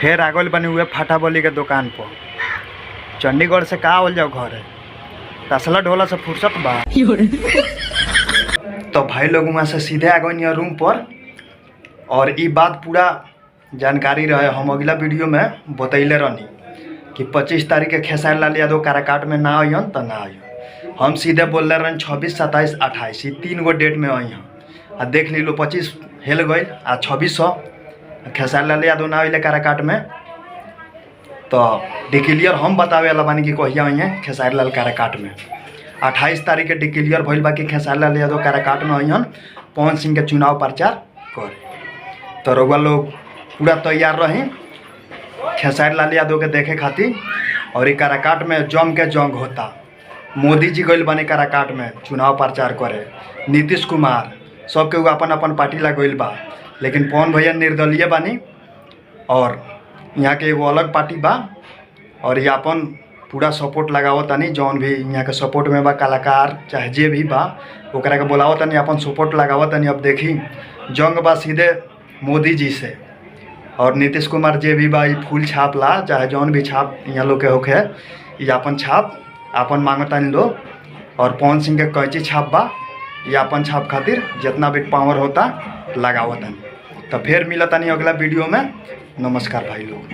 फिर आ गइल बनी हुए फाटा बोली के दुकान पर। चंडीगढ़ से का आवल जाओ घर है, तसला ढोला से फुर्सत बा। तो भाई लोग वहाँ से सीधे आ गए रूम पर। और ये बात पूरा जानकारी रहे, हम अगला वीडियो में बतैले रहनी कि 25 तारीख के खेसारी लाल यादव काराकाट में ना आइयन तो ना आइयन। हम सीधे बोल रहे रहन 26, 27, 28 3 गो डेट में आई हैं। आ देख ली लो 25 हेल गई आ 2600 खेसारी लाल यादव ना अले काराकाट में। तो डिक्लियर हम बतावे वाला बानी कि कहिया आई हैं खेसारी लाल काराकाट में। 28 तारीख के डिक्लियर भइल बा कि खेसारी लाल यादव काराकाट में आई हन पवन सिंह के चुनाव प्रचार करे। तो रउआ लोग पूरा तैयार रही खेसारी लाल यादव के देखे खातिर। और ये काराकाट में जम के जंग होता। मोदी जी गइल बने काराकाट में चुनाव प्रचार करे, नीतीश कुमार सबके अपन अपन पार्टी ला गइल बा, लेकिन पवन भैया निर्दलीय बानी और यहाँ के एगो अलग पार्टी बा। और ये अपन पूरा सपोर्ट लगावो तनी, जौन भी यहाँ के सपोर्ट में बा कलाकार चाहे जे भी बा ओकरा के बोलावो तनी, अपन सपोर्ट लगावो तनी। अब देखी जंग बा सीधे मोदी जी से और नीतीश कुमार जे भी बा फूल छाप ला चाहे जौन भी छाप यहाँ लोग के होके ये अपन छाप अपन मांगतानी लोग। और पवन सिंह के कैंची छाप बा ये अपन छाप खातिर जितना भी पावर होता लगावतानी। तो फिर मिलतानी अगला वीडियो में। नमस्कार भाई लोग।